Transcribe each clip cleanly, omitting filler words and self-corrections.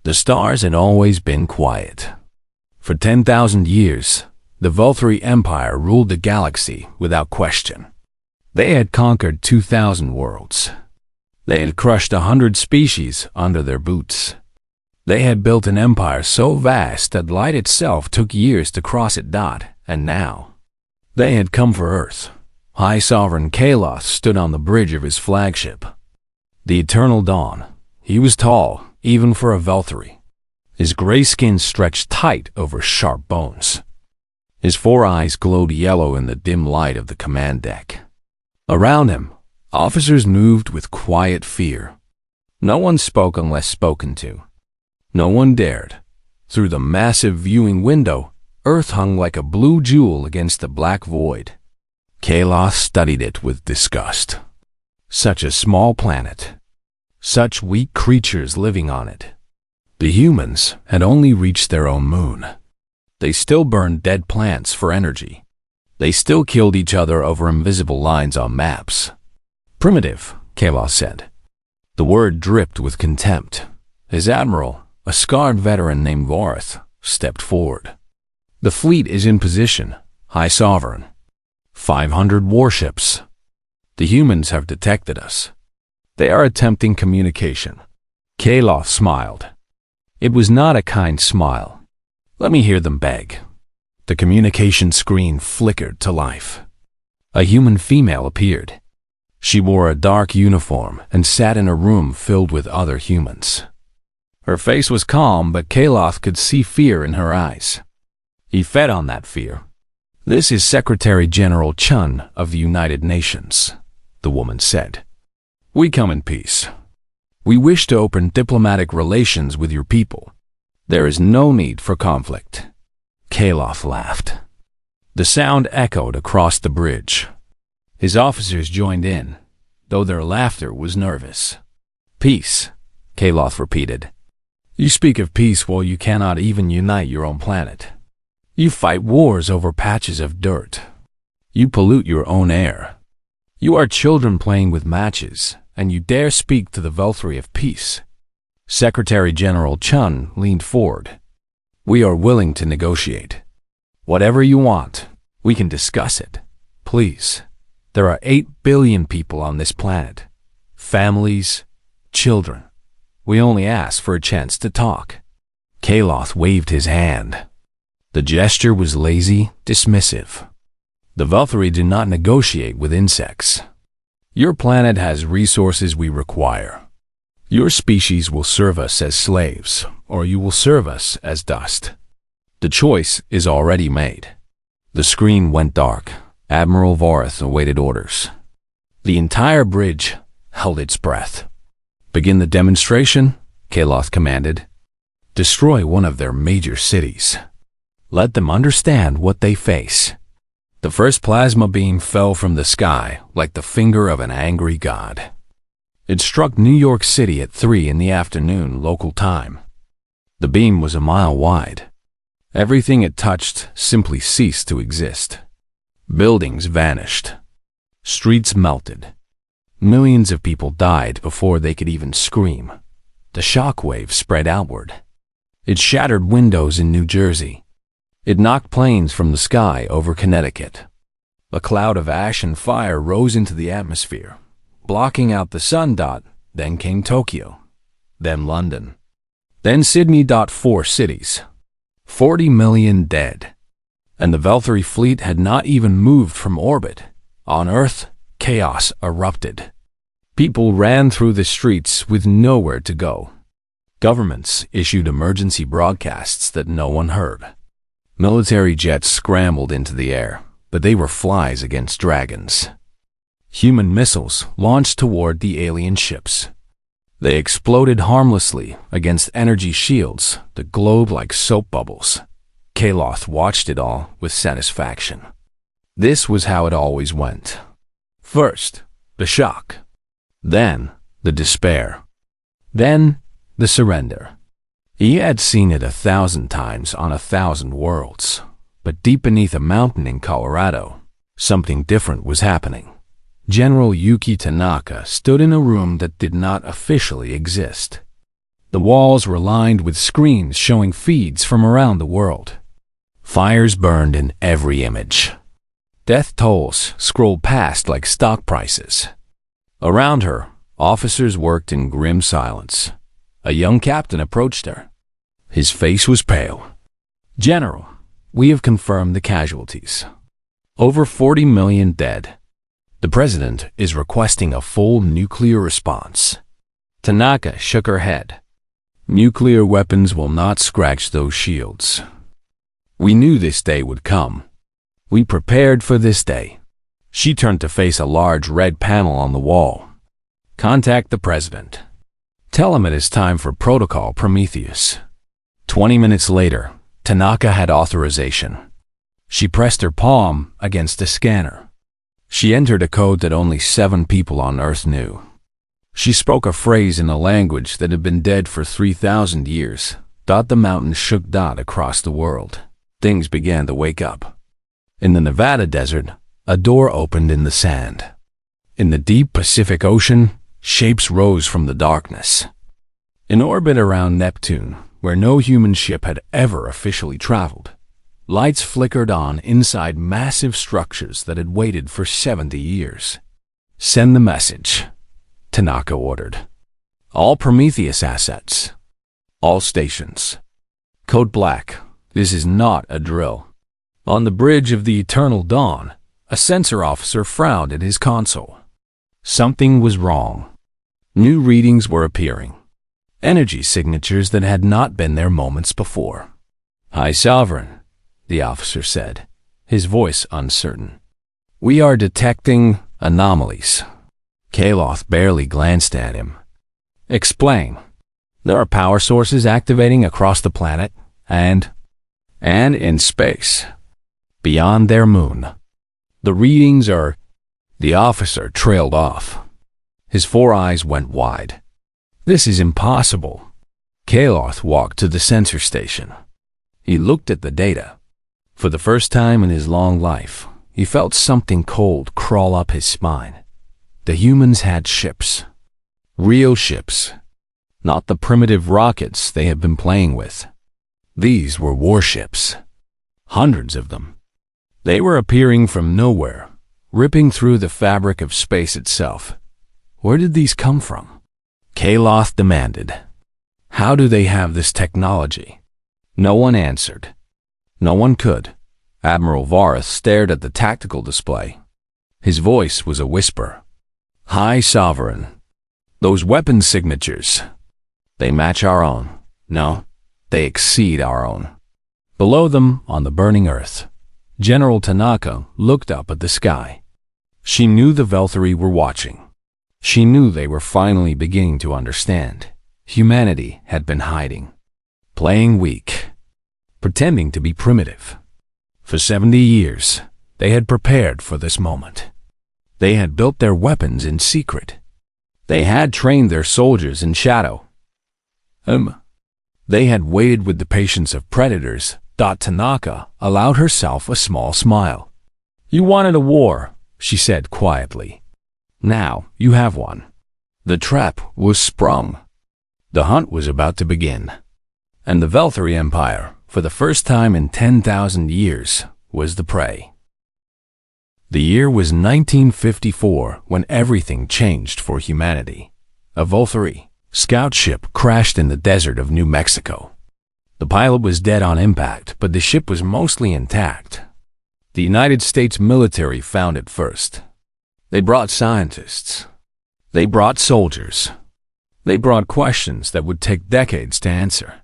The stars had always been quiet. For 10,000 years, the Vulyri Empire ruled the galaxy without question. They had conquered 2,000 worlds. They had crushed 100 species under their boots. They had built an empire so vast that light itself took years to cross it. And now, they had come for Earth. High Sovereign Kaloth stood on the bridge of his flagship. The Eternal Dawn. He was tall, even for a Vulyri. His gray skin stretched tight over sharp bones. His 4 eyes glowed yellow in the dim light of the command deck. Around him, officers moved with quiet fear. No one spoke unless spoken to. No one dared. Through the massive viewing window, Earth hung like a blue jewel against the black void. Kaloth studied it with disgust. Such a small planet. Such weak creatures living on it. The humans had only reached their own moon. They still burned dead plants for energy. They still killed each other over invisible lines on maps. Primitive, Kaloth said. The word dripped with contempt. His admiral, a scarred veteran named Vorth, stepped forward. The fleet is in position, High Sovereign. 500 warships. The humans have detected us. They are attempting communication. Kaloth smiled. It was not a kind smile. Let me hear them beg. The communication screen flickered to life. A human female appeared. She wore a dark uniform and sat in a room filled with other humans. Her face was calm, but Kaloth could see fear in her eyes. He fed on that fear. This is Secretary General Chun of the United Nations, the woman said. We come in peace. We wish to open diplomatic relations with your people. There is no need for conflict. Kaloth laughed. The sound echoed across the bridge. His officers joined in, though their laughter was nervous. Peace, Kaloth repeated. You speak of peace while you cannot even unite your own planet. You fight wars over patches of dirt. You pollute your own air. You are children playing with matches, and you dare speak to the Vulyri of peace. Secretary General Chun leaned forward. We are willing to negotiate. Whatever you want, we can discuss it. Please. There are 8 billion people on this planet. Families, children. We only ask for a chance to talk. Kaloth waved his hand. The gesture was lazy, dismissive. The Vulyri do not negotiate with insects. Your planet has resources we require. Your species will serve us as slaves, or you will serve us as dust. The choice is already made. The screen went dark. Admiral Vorth awaited orders. The entire bridge held its breath. Begin the demonstration, Kaloth commanded. Destroy one of their major cities. Let them understand what they face. The first plasma beam fell from the sky like the finger of an angry god. It struck New York City at 3 in the afternoon local time. The beam was a mile wide. Everything it touched simply ceased to exist. Buildings vanished. Streets melted. Millions of people died before they could even scream. The shockwave spread outward. It shattered windows in New Jersey. It knocked planes from the sky over Connecticut. A cloud of ash and fire rose into the atmosphere, blocking out the sun. Then came Tokyo, then London, then Sydney. 4 cities, 40 million dead. And the Vulyri fleet had not even moved from orbit. On Earth, chaos erupted. People ran through the streets with nowhere to go. Governments issued emergency broadcasts that no one heard. Military jets scrambled into the air, but they were flies against dragons. Human missiles launched toward the alien ships. They exploded harmlessly against energy shields that glowed like soap bubbles. Kaloth watched it all with satisfaction. This was how it always went. First, the shock. Then, the despair. Then, the surrender. He had seen it 1,000 times on 1,000 worlds. But deep beneath a mountain in Colorado, something different was happening. General Yuki Tanaka stood in a room that did not officially exist. The walls were lined with screens showing feeds from around the world. Fires burned in every image. Death tolls scrolled past like stock prices. Around her, officers worked in grim silence. A young captain approached her. His face was pale. "General, we have confirmed the casualties. Over 40 million dead. The president is requesting a full nuclear response." Tanaka shook her head. "Nuclear weapons will not scratch those shields. We knew this day would come. We prepared for this day." She turned to face a large red panel on the wall. "Contact the president. Tell him it is time for Protocol Prometheus." 20 minutes later, Tanaka had authorization. She pressed her palm against a scanner. She entered a code that only 7 people on Earth knew. She spoke a phrase in a language that had been dead for 3,000 years. The mountains shook across the world. Things began to wake up. In the Nevada desert, a door opened in the sand. In the deep Pacific Ocean, shapes rose from the darkness. In orbit around Neptune, where no human ship had ever officially traveled, lights flickered on inside massive structures that had waited for 70 years. "Send the message," Tanaka ordered. "All Prometheus assets. All stations. Code Black, this is not a drill." On the bridge of the Eternal Dawn, a sensor officer frowned at his console. Something was wrong. New readings were appearing. Energy signatures that had not been there moments before. "High Sovereign," the officer said, his voice uncertain. "We are detecting anomalies." Kaloth barely glanced at him. "Explain." "There are power sources activating across the planet and in space, beyond their moon. The readings are—" The officer trailed off. His 4 eyes went wide. "This is impossible." Kaloth walked to the sensor station. He looked at the data. For the first time in his long life, he felt something cold crawl up his spine. The humans had ships. Real ships. Not the primitive rockets they had been playing with. These were warships. Hundreds of them. They were appearing from nowhere, ripping through the fabric of space itself. Where did these come from? Kaloth demanded. How do they have this technology? No one answered. No one could. Admiral Vareth stared at the tactical display. His voice was a whisper. "High Sovereign, those weapon signatures, they match our own. No, they exceed our own." Below them, on the burning earth, General Tanaka looked up at the sky. She knew the Vulyri were watching. She knew they were finally beginning to understand. Humanity had been hiding, playing weak, pretending to be primitive. For 70 years, they had prepared for this moment. They had built their weapons in secret. They had trained their soldiers in shadow. They had waited with the patience of predators. Tanaka allowed herself a small smile. "You wanted a war," she said quietly. "Now you have one." The trap was sprung. The hunt was about to begin. And the Vulyri Empire, for the first time in 10,000 years, was the prey. The year was 1954 when everything changed for humanity. A Vulyri scout ship crashed in the desert of New Mexico. The pilot was dead on impact, but the ship was mostly intact. The United States military found it first. They brought scientists. They brought soldiers. They brought questions that would take decades to answer.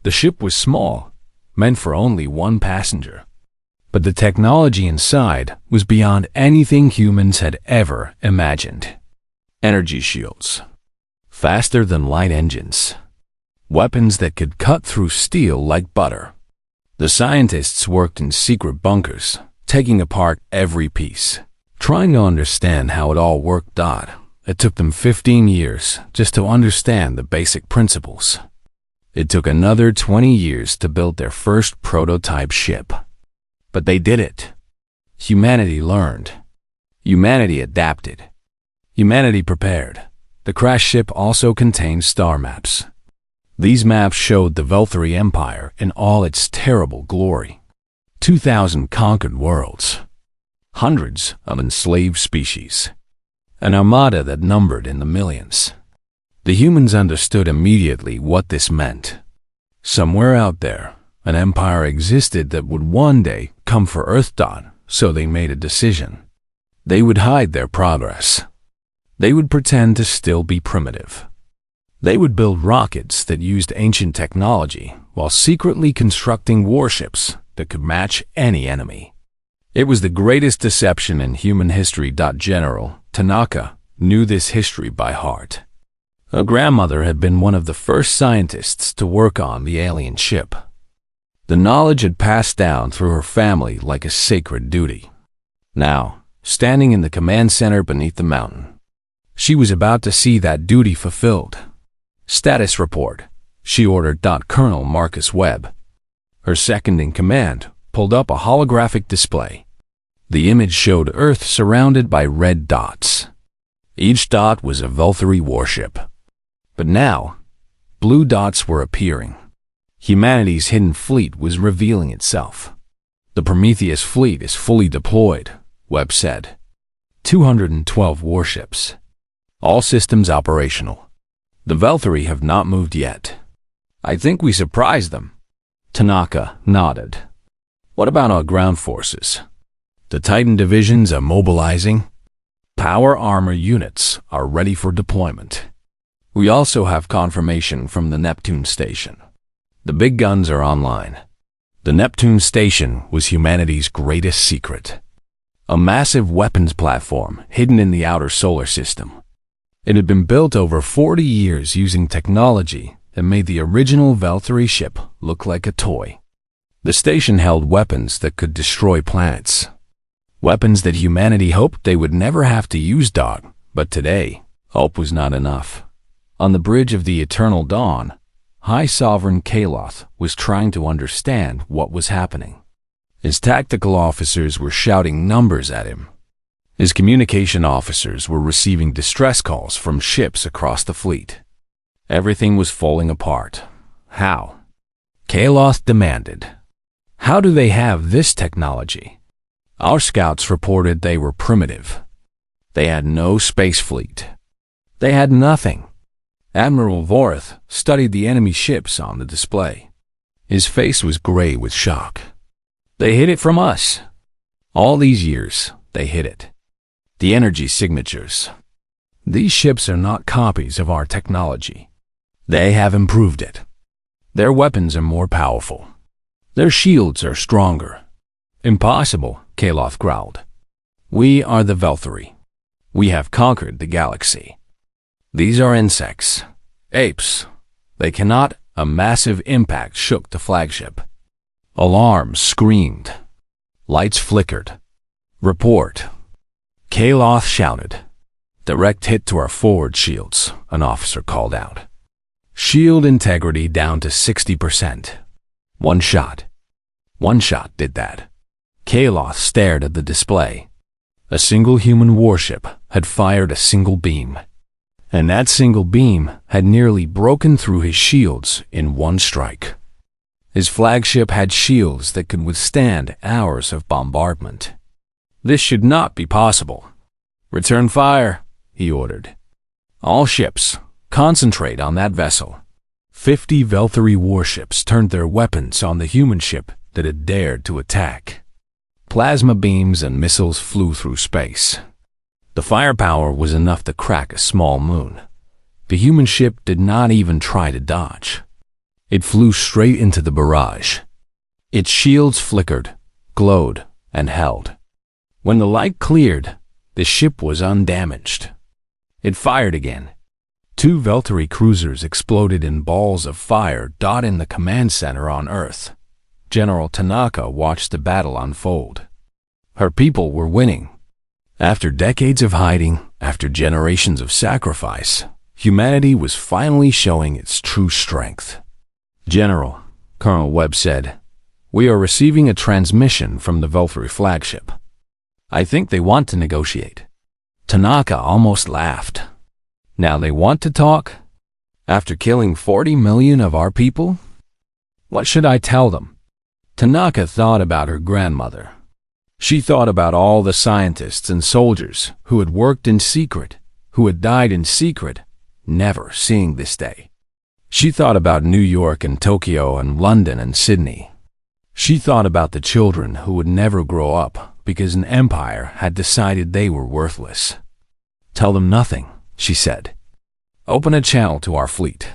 The ship was small, meant for only one passenger. But the technology inside was beyond anything humans had ever imagined. Energy shields. Faster than light engines. Weapons that could cut through steel like butter. The scientists worked in secret bunkers, taking apart every piece, trying to understand how it all worked. It took them 15 years just to understand the basic principles. It took another 20 years to build their first prototype ship. But they did it. Humanity learned. Humanity adapted. Humanity prepared. The crash ship also contained star maps. These maps showed the Vulyri Empire in all its terrible glory. 2,000 conquered worlds, hundreds of enslaved species, an armada that numbered in the millions. The humans understood immediately what this meant. Somewhere out there, an empire existed that would one day come for Earth. So they made a decision. They would hide their progress. They would pretend to still be primitive. They would build rockets that used ancient technology while secretly constructing warships that could match any enemy. It was the greatest deception in human history. General Tanaka knew this history by heart. Her grandmother had been one of the first scientists to work on the alien ship. The knowledge had passed down through her family like a sacred duty. Now, standing in the command center beneath the mountain, she was about to see that duty fulfilled. Status report, she ordered. Colonel Marcus Webb, her second-in-command, pulled up a holographic display. The image showed Earth surrounded by red dots. Each dot was a Vulyri warship. But now, blue dots were appearing. Humanity's hidden fleet was revealing itself. The Prometheus fleet is fully deployed, Webb said. 212 warships. All systems operational. The Vulyri have not moved yet. I think we surprised them. Tanaka nodded. What about our ground forces? The Titan divisions are mobilizing. Power armor units are ready for deployment. We also have confirmation from the Neptune station. The big guns are online. The Neptune station was humanity's greatest secret. A massive weapons platform hidden in the outer solar system. It had been built over 40 years using technology that made the original Vulyri ship look like a toy. The station held weapons that could destroy planets. Weapons that humanity hoped they would never have to use. But today, hope was not enough. On the bridge of the Eternal Dawn, High Sovereign Kaloth was trying to understand what was happening. His tactical officers were shouting numbers at him. His communication officers were receiving distress calls from ships across the fleet. Everything was falling apart. How? Kaloth demanded. How do they have this technology? Our scouts reported they were primitive. They had no space fleet. They had nothing. Admiral Vorath studied the enemy ships on the display. His face was gray with shock. They hid it from us. All these years, they hid it. The energy signatures. These ships are not copies of our technology. They have improved it. Their weapons are more powerful. Their shields are stronger. Impossible, Kaloth growled. We are the Vulyri. We have conquered the galaxy. These are insects, apes. They cannot. A massive impact shook the flagship. Alarms screamed. Lights flickered. Report. Kaloth shouted. Direct hit to our forward shields, an officer called out. Shield integrity down to 60%. One shot. One shot did that. Kaloth stared at the display. A single human warship had fired a single beam. And that single beam had nearly broken through his shields in one strike. His flagship had shields that could withstand hours of bombardment. This should not be possible. Return fire, he ordered. All ships, concentrate on that vessel. 50 Vulyri warships turned their weapons on the human ship that had dared to attack. Plasma beams and missiles flew through space. The firepower was enough to crack a small moon. The human ship did not even try to dodge. It flew straight into the barrage. Its shields flickered, glowed, and held. When the light cleared, the ship was undamaged. It fired again. 2 Vulyri cruisers exploded in balls of fire in the command center on Earth. General Tanaka watched the battle unfold. Her people were winning. After decades of hiding, after generations of sacrifice, humanity was finally showing its true strength. General, Colonel Webb said, we are receiving a transmission from the Vulyri flagship. I think they want to negotiate. Tanaka almost laughed. Now they want to talk? After killing 40 million of our people? What should I tell them? Tanaka thought about her grandmother. She thought about all the scientists and soldiers who had worked in secret, who had died in secret, never seeing this day. She thought about New York and Tokyo and London and Sydney. She thought about the children who would never grow up because an empire had decided they were worthless. Tell them nothing, she said. Open a channel to our fleet.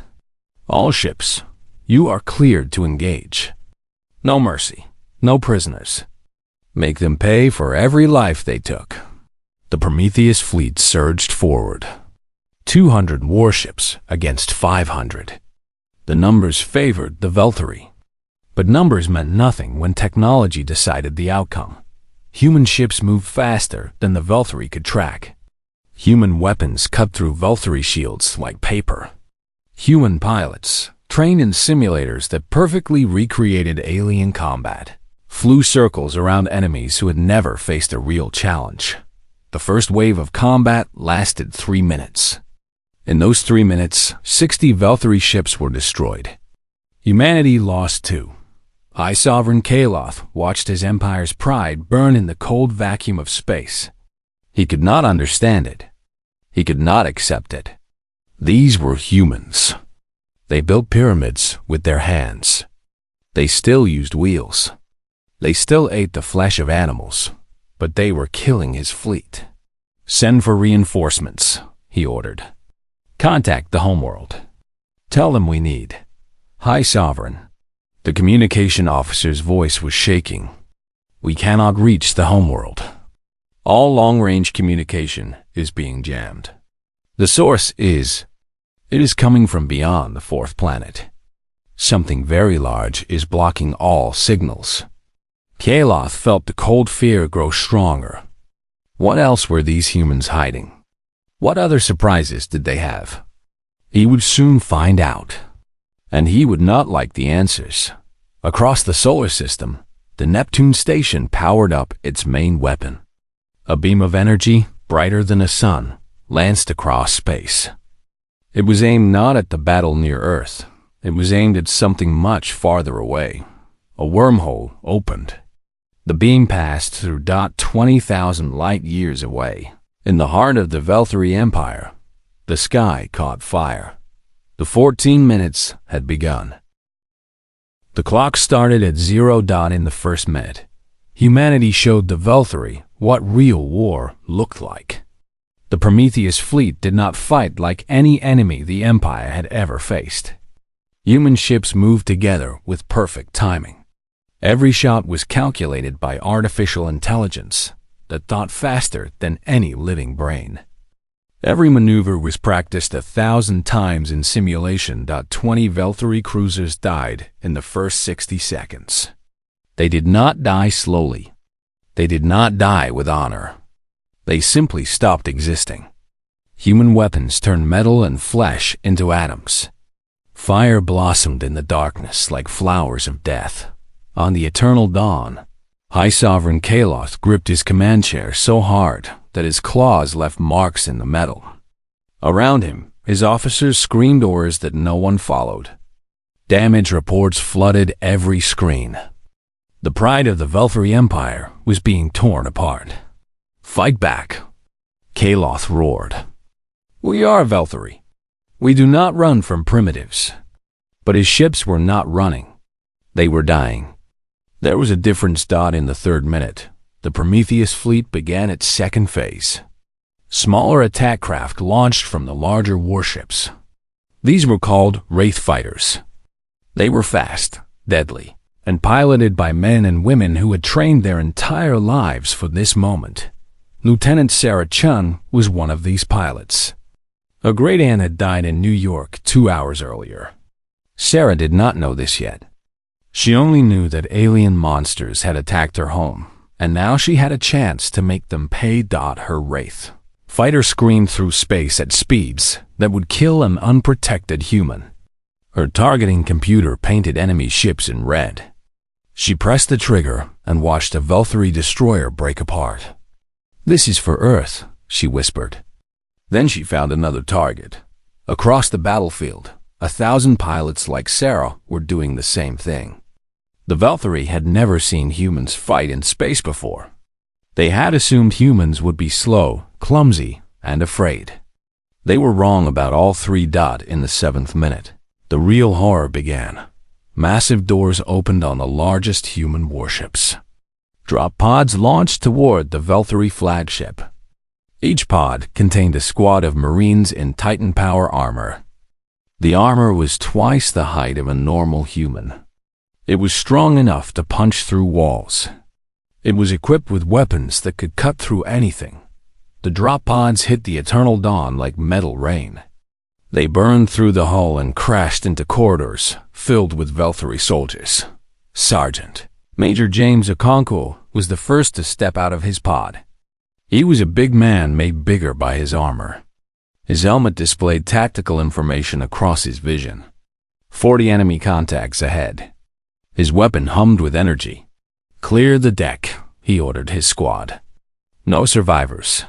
All ships, you are cleared to engage. No mercy, no prisoners. Make them pay for every life they took. The Prometheus fleet surged forward. 200 warships against 500. The numbers favored the Vulyri. But numbers meant nothing when technology decided the outcome. Human ships moved faster than the Vulyri could track. Human weapons cut through Vulyri shields like paper. Human pilots, trained in simulators that perfectly recreated alien combat, flew circles around enemies who had never faced a real challenge. The first wave of combat lasted 3 minutes. In those 3 minutes, 60 Vulyri ships were destroyed. Humanity lost 2. High Sovereign Kaloth watched his empire's pride burn in the cold vacuum of space. He could not understand it. He could not accept it. These were humans. They built pyramids with their hands. They still used wheels. They still ate the flesh of animals, but they were killing his fleet. Send for reinforcements, he ordered. Contact the homeworld. Tell them we need. High Sovereign. The communication officer's voice was shaking. We cannot reach the homeworld. All long-range communication is being jammed. The source is... It is coming from beyond the 4th planet. Something very large is blocking all signals. Kaloth felt the cold fear grow stronger. What else were these humans hiding? What other surprises did they have? He would soon find out. And he would not like the answers. Across the solar system, the Neptune station powered up its main weapon. A beam of energy, brighter than a sun, lanced across space. It was aimed not at the battle near Earth. It was aimed at something much farther away. A wormhole opened. The beam passed through 20,000 light-years away. In the heart of the Vulyri Empire, the sky caught fire. The 14 minutes had begun. The clock started at 0 in the first minute. Humanity showed the Vulyri what real war looked like. The Prometheus fleet did not fight like any enemy the Empire had ever faced. Human ships moved together with perfect timing. Every shot was calculated by artificial intelligence that thought faster than any living brain. Every maneuver was practiced 1,000 times in simulation. 20 Vulyri cruisers died in the first 60 seconds. They did not die slowly. They did not die with honor. They simply stopped existing. Human weapons turned metal and flesh into atoms. Fire blossomed in the darkness like flowers of death. On the eternal dawn, High Sovereign Kaloth gripped his command chair so hard that his claws left marks in the metal. Around him, his officers screamed orders that no one followed. Damage reports flooded every screen. The pride of the Vulyri Empire was being torn apart. Fight back, Kaloth roared. We are Vulyri. We do not run from primitives. But his ships were not running. They were dying. There was a difference. In the 3rd minute, the Prometheus fleet began its 2nd phase. Smaller attack craft launched from the larger warships. These were called Wraith Fighters. They were fast, deadly, and piloted by men and women who had trained their entire lives for this moment. Lieutenant Sarah Chun was one of these pilots. A great aunt had died in New York 2 hours earlier. Sarah did not know this yet. She only knew that alien monsters had attacked her home, and now she had a chance to make them pay. Her Wraith Fighter screamed through space at speeds that would kill an unprotected human. Her targeting computer painted enemy ships in red. She pressed the trigger and watched a Vulyri destroyer break apart. This is for Earth, she whispered. Then she found another target. Across the battlefield, 1,000 pilots like Sarah were doing the same thing. The Vulyri had never seen humans fight in space before. They had assumed humans would be slow, clumsy, and afraid. They were wrong about all three. In the 7th minute, the real horror began. Massive doors opened on the largest human warships. Drop pods launched toward the Vulyri flagship. Each pod contained a squad of Marines in Titan power armor. The armor was twice the height of a normal human. It was strong enough to punch through walls. It was equipped with weapons that could cut through anything. The drop pods hit the eternal dawn like metal rain. They burned through the hull and crashed into corridors filled with Vulyri soldiers. Sergeant Major James Okonkwo was the first to step out of his pod. He was a big man made bigger by his armor. His helmet displayed tactical information across his vision. 40 enemy contacts ahead. His weapon hummed with energy. "Clear the deck," he ordered his squad. No survivors.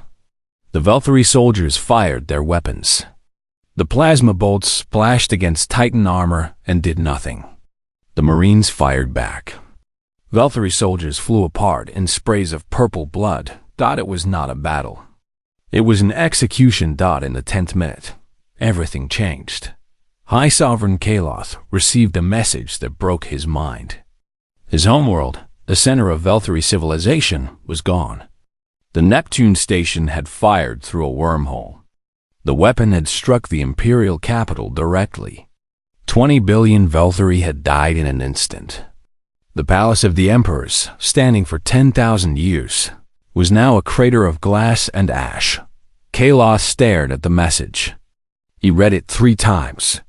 The Vulyri soldiers fired their weapons. The plasma bolts splashed against Titan armor and did nothing. The Marines fired back. Vulyri soldiers flew apart in sprays of purple blood. It was not a battle. It was an execution. In the 10th minute, everything changed. High Sovereign Kaloth received a message that broke his mind. His homeworld, the center of Vulyri civilization, was gone. The Neptune station had fired through a wormhole. The weapon had struck the imperial capital directly. 20 billion Vulyri had died in an instant. The palace of the emperors, standing for 10,000 years, was now a crater of glass and ash. Kaloth stared at the message. He read it 3 times.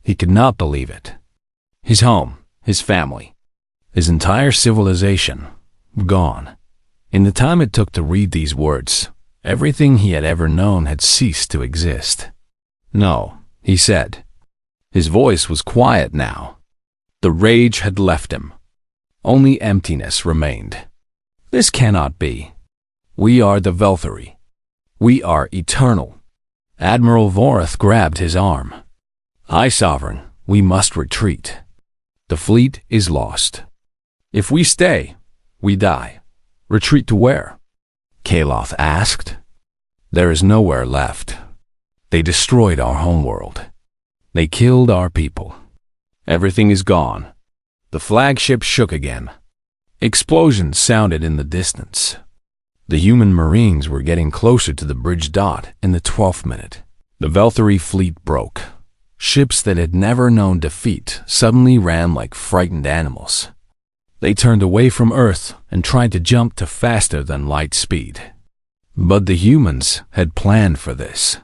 He could not believe it. His home, his family, his entire civilization, gone. In the time it took to read these words, everything he had ever known had ceased to exist. "No," he said. His voice was quiet now. The rage had left him. Only emptiness remained. "This cannot be. We are the Vulyri. We are eternal." Admiral Vorath grabbed his arm. "High Sovereign, we must retreat. The fleet is lost. If we stay, we die." "Retreat to where?" Kaloth asked. "There is nowhere left. They destroyed our homeworld. They killed our people. Everything is gone." The flagship shook again. Explosions sounded in the distance. The human Marines were getting closer to the bridge. In the 12th minute, the Vulyri fleet broke. Ships that had never known defeat suddenly ran like frightened animals. They turned away from Earth and tried to jump to faster than light speed. But the humans had planned for this.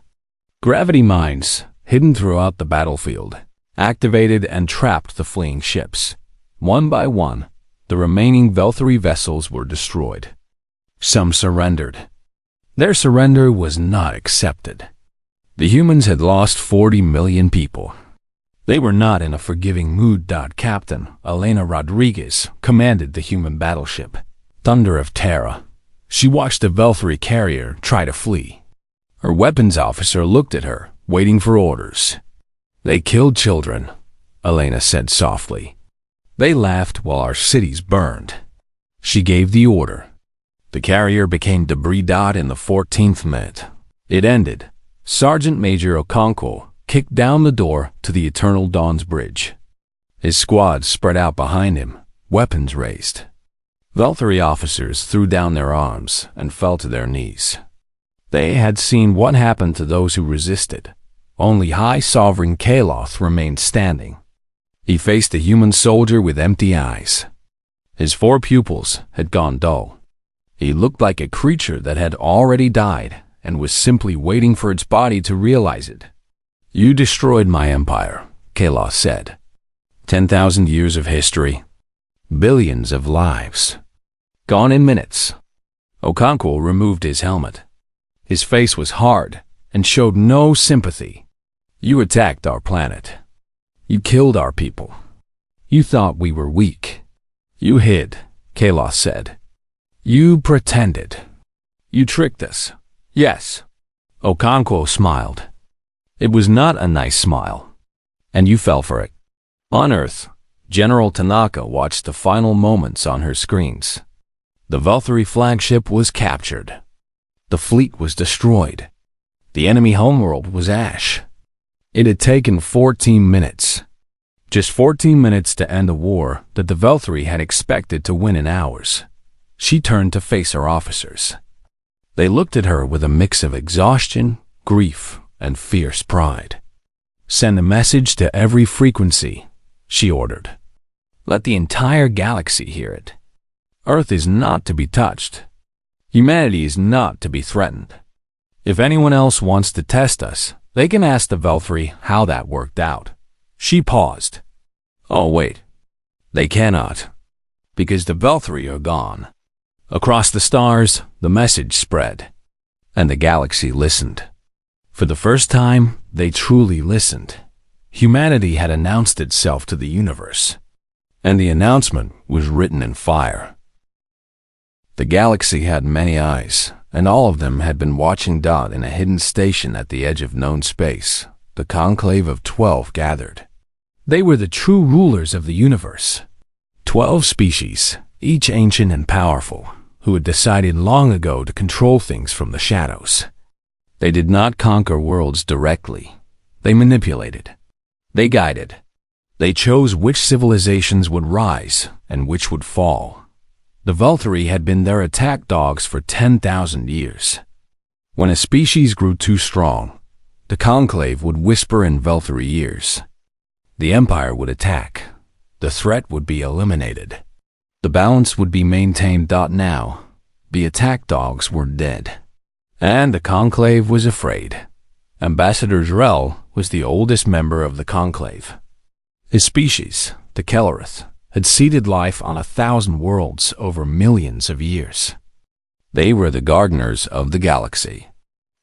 Gravity mines, hidden throughout the battlefield, activated and trapped the fleeing ships. One by one, the remaining Vulyri vessels were destroyed. Some surrendered. Their surrender was not accepted. The humans had lost 40 million people. They were not in a forgiving mood. Captain Elena Rodriguez commanded the human battleship, Thunder of Terra. She watched the Vulyri carrier try to flee. Her weapons officer looked at her, waiting for orders. "They killed children," Elena said softly. "They laughed while our cities burned." She gave the order. The carrier became debris. In the 14th minute, it ended. Sergeant Major Okonkwo kicked down the door to the Eternal Dawn's bridge. His squad spread out behind him, weapons raised. Vulyri officers threw down their arms and fell to their knees. They had seen what happened to those who resisted. Only High Sovereign Kaloth remained standing. He faced a human soldier with empty eyes. His 4 pupils had gone dull. He looked like a creature that had already died and was simply waiting for its body to realize it. "You destroyed my empire," Kaloth said. 10,000 years of history. Billions of lives. Gone in minutes. Okonkwo removed his helmet. His face was hard and showed no sympathy. "You attacked our planet. You killed our people. You thought we were weak. You hid," Kaloth said. "You pretended. You tricked us." "Yes." Okonkwo smiled. It was not a nice smile. And you fell for it. On Earth, General Tanaka watched the final moments on her screens. The Vulyri flagship was captured. The fleet was destroyed. The enemy homeworld was ash. It had taken 14 minutes. Just 14 minutes to end a war that the Vulyri had expected to win in hours. She turned to face her officers. They looked at her with a mix of exhaustion, grief, and fierce pride. "Send a message to every frequency," she ordered. "Let the entire galaxy hear it. Earth is not to be touched. Humanity is not to be threatened. If anyone else wants to test us, they can ask the Vulyri how that worked out." She paused. "Oh, wait. They cannot. Because the Vulyri are gone." Across the stars, the message spread. And the galaxy listened. For the first time, they truly listened. Humanity had announced itself to the universe. And the announcement was written in fire. The galaxy had many eyes, and all of them had been watching Dot in a hidden station at the edge of known space. The Conclave of 12 gathered. They were the true rulers of the universe. 12 species, each ancient and powerful, who had decided long ago to control things from the shadows. They did not conquer worlds directly. They manipulated. They guided. They chose which civilizations would rise and which would fall. The Vulyri had been their attack dogs for 10,000 years. When a species grew too strong, the Conclave would whisper in Vulyri ears. The Empire would attack. The threat would be eliminated. The balance would be maintained. Now, the attack dogs were dead. And the Conclave was afraid. Ambassador Drell was the oldest member of the Conclave. His species, the Kellerith, had seeded life on 1,000 worlds over millions of years. They were the gardeners of the galaxy.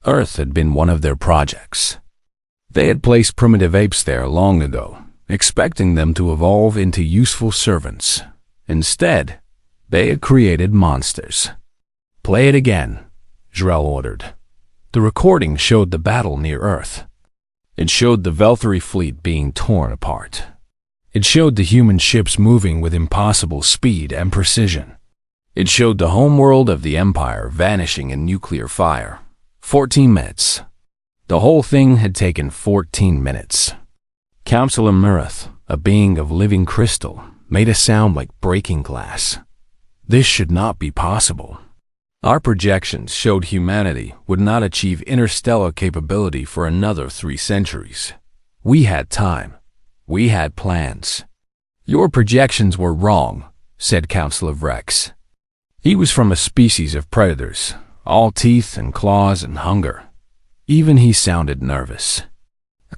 Earth had been one of their projects. They had placed primitive apes there long ago, expecting them to evolve into useful servants. Instead, they had created monsters. "Play it again," Drell ordered. The recording showed the battle near Earth. It showed the Vulyri fleet being torn apart. It showed the human ships moving with impossible speed and precision. It showed the homeworld of the Empire vanishing in nuclear fire. 14 minutes. The whole thing had taken 14 minutes. Counselor Murith, a being of living crystal, made a sound like breaking glass. This should not be possible. Our projections showed humanity would not achieve interstellar capability for another 3 centuries. We had time. We had plans. "Your projections were wrong," said Counselor Vrex. He was from a species of predators, all teeth and claws and hunger. Even he sounded nervous.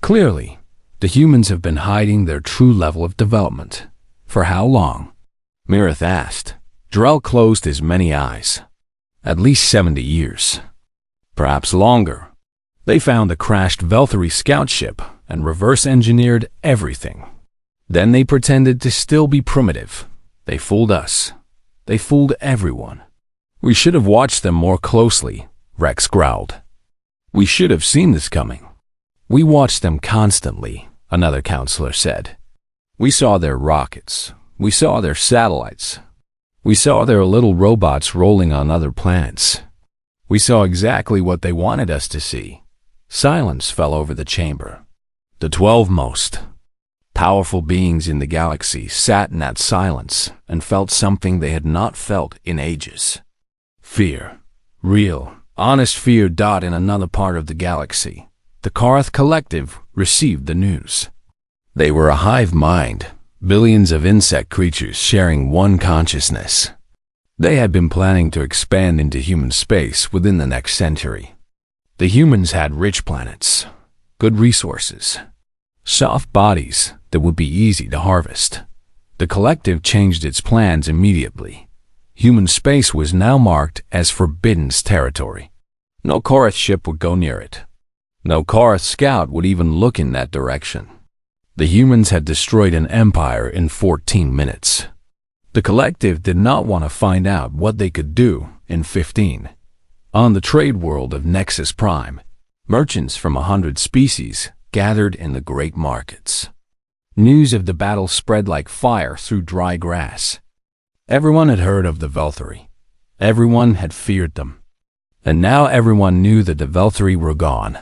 "Clearly, the humans have been hiding their true level of development. For how long?" Mirith asked. Drell closed his many eyes. "At least 70 years. Perhaps longer. They found the crashed Vulyri scout ship and reverse-engineered everything. Then they pretended to still be primitive. They fooled us. They fooled everyone. We should have watched them more closely," Rex growled. "We should have seen this coming." "We watched them constantly," another counselor said. "We saw their rockets. We saw their satellites. We saw their little robots rolling on other planets. We saw exactly what they wanted us to see." Silence fell over the chamber. The 12 most powerful beings in the galaxy sat in that silence and felt something they had not felt in ages. Fear. Real, honest fear. In another part of the galaxy, the Karath Collective received the news. They were a hive mind, billions of insect creatures sharing one consciousness. They had been planning to expand into human space within the next century. The humans had rich planets, good resources, soft bodies that would be easy to harvest. The collective changed its plans immediately. Human space was now marked as Forbidden's territory. No Karath ship would go near it. No Karath scout would even look in that direction. The humans had destroyed an empire in 14 minutes. The collective did not want to find out what they could do in 15. On the trade world of Nexus Prime, merchants from 100 species gathered in the great markets. News of the battle spread like fire through dry grass. Everyone had heard of the Vulyri. Everyone had feared them. And now everyone knew that the Vulyri were gone.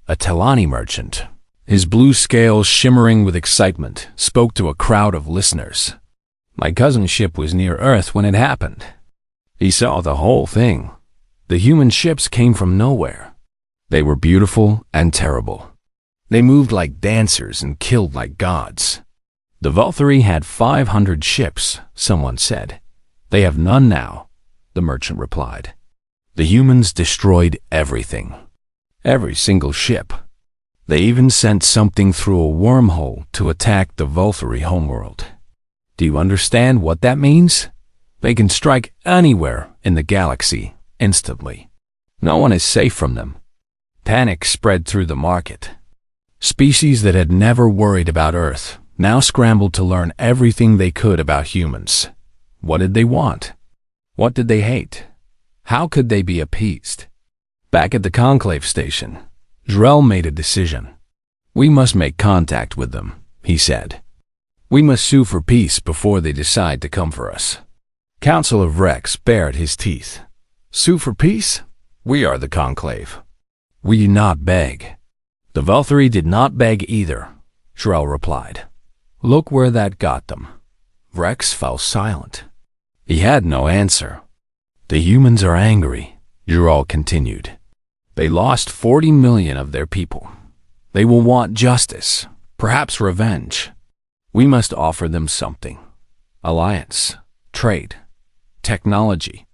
A Telani merchant, his blue scales shimmering with excitement, spoke to a crowd of listeners. My cousin's ship was near Earth when it happened. He saw the whole thing. The human ships came from nowhere. They were beautiful and terrible. They moved like dancers and killed like gods. The Vulyri had 500 ships, someone said. They have none now, the merchant replied. The humans destroyed everything. Every single ship. They even sent something through a wormhole to attack the Vulyri homeworld. Do you understand what that means? They can strike anywhere in the galaxy instantly. No one is safe from them. Panic spread through the market. Species that had never worried about Earth now scrambled to learn everything they could about humans. What did they want? What did they hate? How could they be appeased? Back at the Conclave station, Drell made a decision. We must make contact with them, he said. We must sue for peace before they decide to come for us. Council of Rex bared his teeth. Sue for peace? We are the Conclave. We do not beg. The Vulyri did not beg either, Drell replied. Look where that got them. Rex fell silent. He had no answer. The humans are angry, Drell continued. They lost 40 million of their people. They will want justice, perhaps revenge. We must offer them something. Alliance, trade, technology,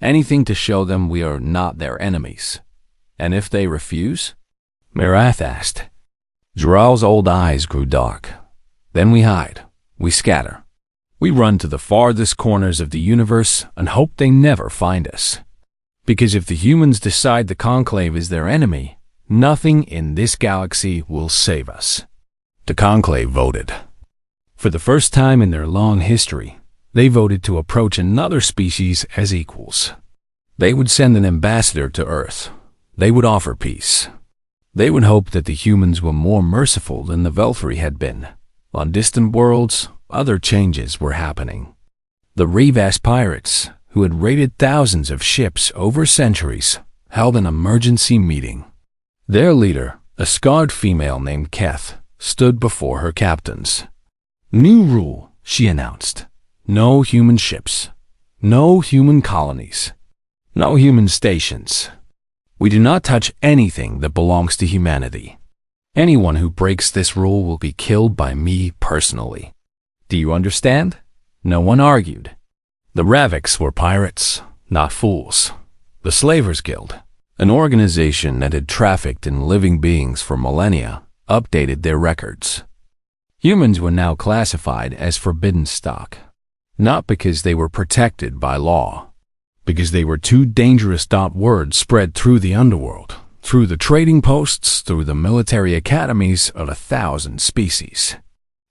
anything to show them we are not their enemies. And if they refuse? Mirath asked. Drell's old eyes grew dark. Then we hide. We scatter. We run to the farthest corners of the universe and hope they never find us. Because if the humans decide the Conclave is their enemy, nothing in this galaxy will save us. The Conclave voted. For the first time in their long history, they voted to approach another species as equals. They would send an ambassador to Earth. They would offer peace. They would hope that the humans were more merciful than the Vulyri had been. On distant worlds, other changes were happening. The Rivas pirates, who had raided thousands of ships over centuries, held an emergency meeting. Their leader, a scarred female named Keth, stood before her captains. New rule, she announced. No human ships. No human colonies. No human stations. We do not touch anything that belongs to humanity. Anyone who breaks this rule will be killed by me personally. Do you understand? No one argued. The Raviks were pirates, not fools. The Slavers Guild, an organization that had trafficked in living beings for millennia, updated their records. Humans were now classified as forbidden stock, not because they were protected by law, because they were too dangerous. Word spread through the underworld, through the trading posts, through the military academies of 1,000 species.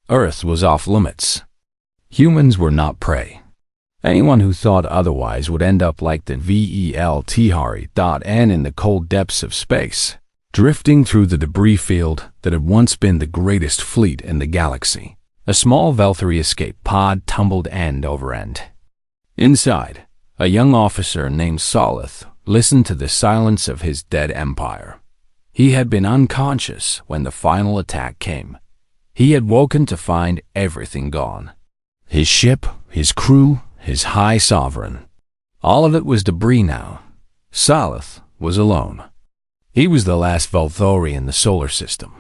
Earth was off limits. Humans were not prey. Anyone who thought otherwise would end up like the VELTHARI.N in the cold depths of space, drifting through the debris field that had once been the greatest fleet in the galaxy. A small Vulyri escape pod tumbled end over end. Inside, a young officer named Solith listened to the silence of his dead empire. He had been unconscious when the final attack came. He had woken to find everything gone. His ship, his crew, his high sovereign. All of it was debris now. Solith was alone. He was the last Vulyri in the solar system.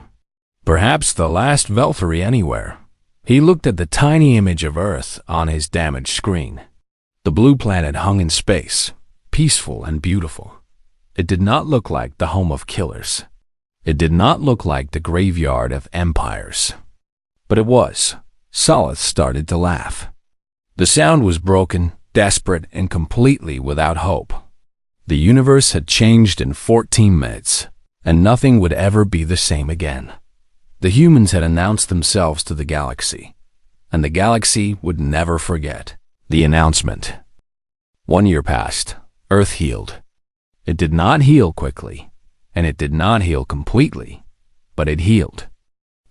Perhaps the last Vulyri anywhere. He looked at the tiny image of Earth on his damaged screen. The blue planet hung in space, peaceful and beautiful. It did not look like the home of killers. It did not look like the graveyard of empires. But it was. Solith started to laugh. The sound was broken, desperate, and completely without hope. The universe had changed in 14 minutes, and nothing would ever be the same again. The humans had announced themselves to the galaxy, and the galaxy would never forget the announcement. 1 year passed. Earth healed. It did not heal quickly, and it did not heal completely, but it healed.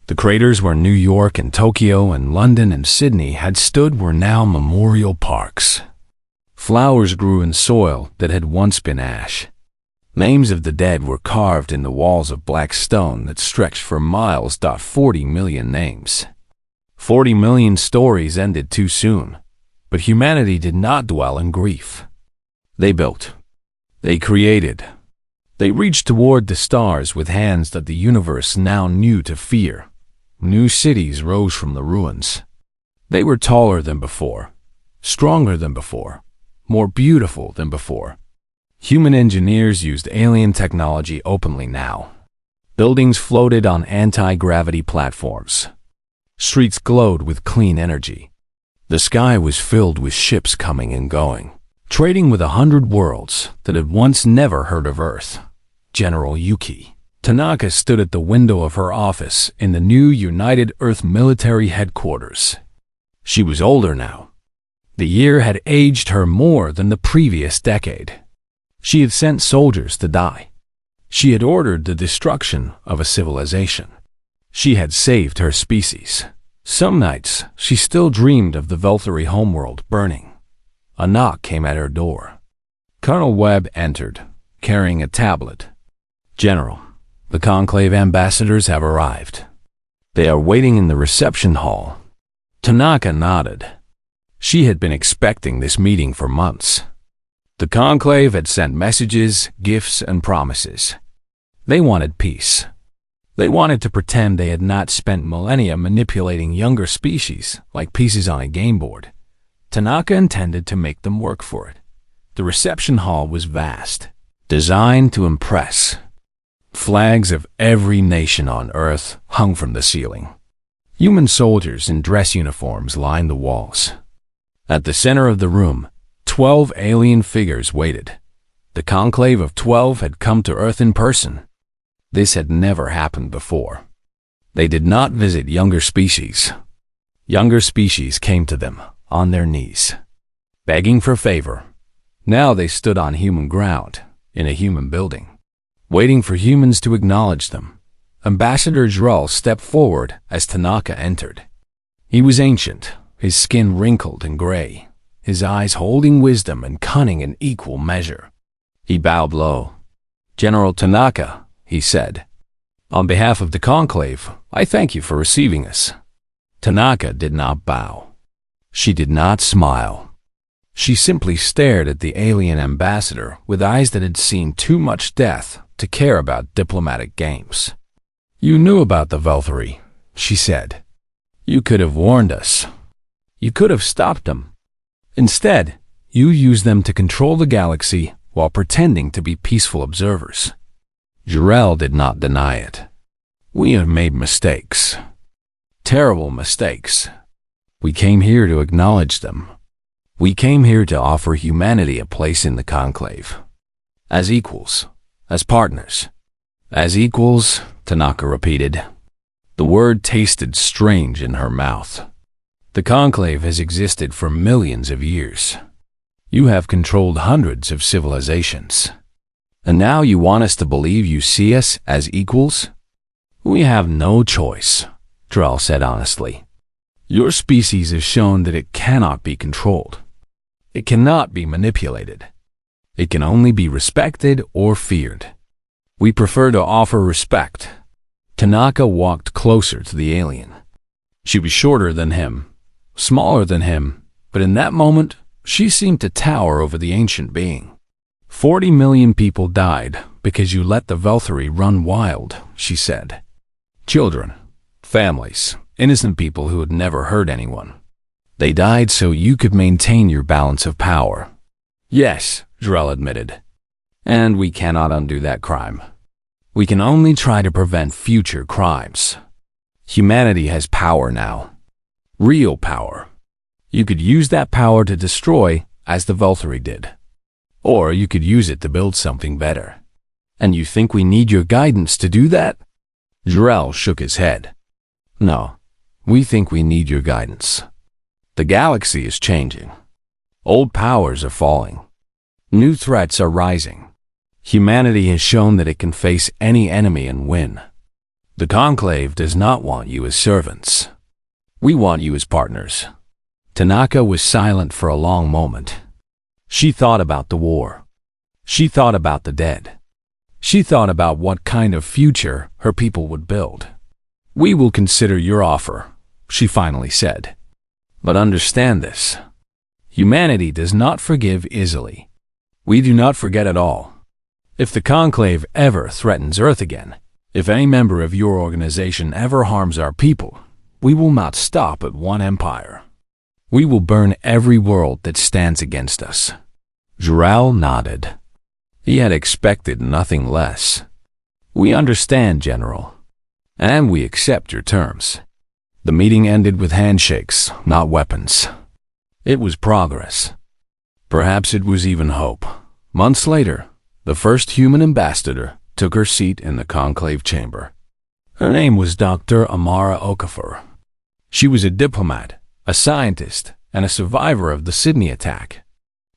The craters where New York and Tokyo and London and Sydney had stood were now memorial parks. Flowers grew in soil that had once been ash. Names of the dead were carved in the walls of black stone that stretched for miles. 40 million names. 40 million stories ended too soon, but humanity did not dwell in grief. They built. They created. They reached toward the stars with hands that the universe now knew to fear. New cities rose from the ruins. They were taller than before, stronger than before, more beautiful than before. Human engineers used alien technology openly now. Buildings floated on anti-gravity platforms. Streets glowed with clean energy. The sky was filled with ships coming and going, trading with 100 worlds that had once never heard of Earth. General Yuki Tanaka stood at the window of her office in the new United Earth military headquarters. She was older now. The year had aged her more than the previous decade. She had sent soldiers to die. She had ordered the destruction of a civilization. She had saved her species. Some nights, she still dreamed of the Vulyri homeworld burning. A knock came at her door. Colonel Webb entered, carrying a tablet. "General, the Conclave ambassadors have arrived. They are waiting in the reception hall." Tanaka nodded. She had been expecting this meeting for months. The Conclave had sent messages, gifts, and promises. They wanted peace. They wanted to pretend they had not spent millennia manipulating younger species like pieces on a game board. Tanaka intended to make them work for it. The reception hall was vast, designed to impress. Flags of every nation on Earth hung from the ceiling. Human soldiers in dress uniforms lined the walls. At the center of the room, 12 alien figures waited. The Conclave of 12 had come to Earth in person. This had never happened before. They did not visit younger species. Younger species came to them on their knees, begging for favor. Now they stood on human ground, in a human building, waiting for humans to acknowledge them. Ambassador Drell stepped forward as Tanaka entered. He was ancient, his skin wrinkled and gray, his eyes holding wisdom and cunning in equal measure. He bowed low. "General Tanaka," he said, "on behalf of the Conclave, I thank you for receiving us." Tanaka did not bow. She did not smile. She simply stared at the alien ambassador with eyes that had seen too much death to care about diplomatic games. "You knew about the Vulyri," she said. "You could have warned us. You could have stopped them. Instead, you used them to control the galaxy while pretending to be peaceful observers." Drell did not deny it. "We have made mistakes. Terrible mistakes. We came here to acknowledge them. We came here to offer humanity a place in the Conclave. As equals, as partners." "As equals," Tanaka repeated. The word tasted strange in her mouth. "The Conclave has existed for millions of years. You have controlled hundreds of civilizations. And now you want us to believe you see us as equals?" "We have no choice," Drell said honestly. "Your species has shown that it cannot be controlled. It cannot be manipulated. It can only be respected or feared. We prefer to offer respect." Tanaka walked closer to the alien. She was shorter than him, smaller than him, but in that moment, she seemed to tower over the ancient being. 40 million people died because you let the Vulyri run wild," she said. "Children, families, innocent people who had never hurt anyone. They died so you could maintain your balance of power." "Yes," Drell admitted. "And we cannot undo that crime. We can only try to prevent future crimes. Humanity has power now. Real power. You could use that power to destroy, as the Vulyri did. Or you could use it to build something better. And you think we need your guidance to do that?" Drell shook his head. "No, we think we need your guidance. The galaxy is changing. Old powers are falling. New threats are rising. Humanity has shown that it can face any enemy and win. The Conclave does not want you as servants. We want you as partners." Tanaka was silent for a long moment. She thought about the war. She thought about the dead. She thought about what kind of future her people would build. "We will consider your offer," she finally said. "But understand this. Humanity does not forgive easily. We do not forget at all. If the Conclave ever threatens Earth again, if any member of your organization ever harms our people, we will not stop at one empire. We will burn every world that stands against us." Jural nodded. He had expected nothing less. "We understand, General, and we accept your terms." The meeting ended with handshakes, not weapons. It was progress. Perhaps it was even hope. Months later, the first human ambassador took her seat in the conclave chamber. Her name was Dr. Amara Okafor. She was a diplomat, a scientist, and a survivor of the Sydney attack.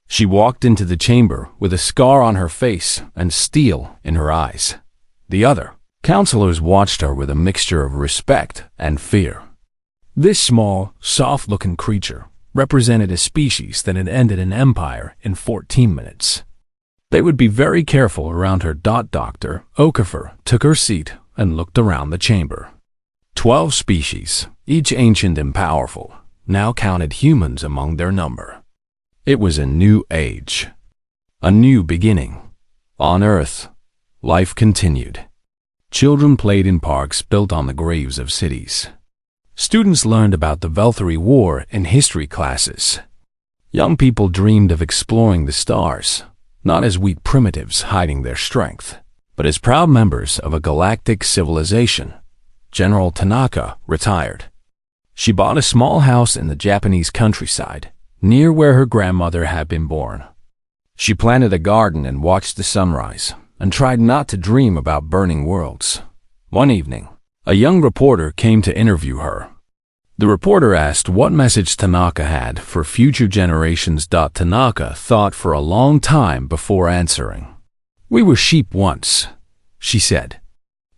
She walked into the chamber with a scar on her face and steel in her eyes. The other counselors watched her with a mixture of respect and fear. This small, soft-looking creature represented a species that had ended an empire in 14 minutes. They would be very careful around her. Dr. Okafor took her seat and looked around the chamber. 12 species, each ancient and powerful, now counted humans among their number. It was a new age, a new beginning. On Earth, life continued. Children played in parks built on the graves of cities. Students learned about the HFY War in history classes. Young people dreamed of exploring the stars, not as weak primitives hiding their strength, but as proud members of a galactic civilization. General Tanaka retired. She bought a small house in the Japanese countryside, near where her grandmother had been born. She planted a garden and watched the sunrise, and tried not to dream about burning worlds. One evening, a young reporter came to interview her. The reporter asked what message Tanaka had for future generations. Tanaka thought for a long time before answering. "We were sheep once," she said.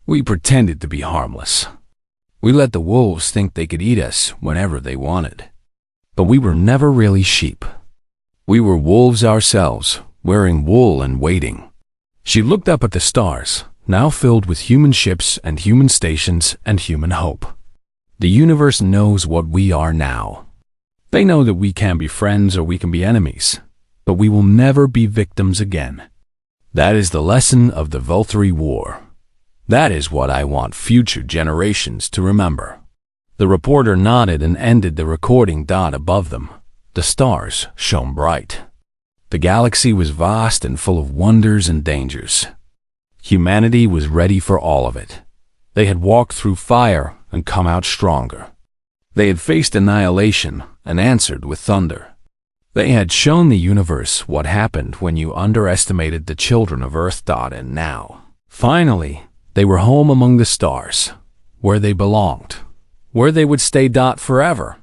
"We pretended to be harmless. We let the wolves think they could eat us whenever they wanted. But we were never really sheep. We were wolves ourselves, wearing wool and waiting." She looked up at the stars, now filled with human ships and human stations and human hope. The universe knows what we are now. They know that we can be friends or we can be enemies, but we will never be victims again. That is the lesson of the HFY War. That is what I want future generations to remember. The reporter nodded and ended the recording. Above them, the stars shone bright. The galaxy was vast and full of wonders and dangers. Humanity was ready for all of it. They had walked through fire and come out stronger. They had faced annihilation and answered with thunder. They had shown the universe what happened when you underestimated the children of Earth. And now, finally, they were home among the stars, where they belonged, where they would stay. Forever.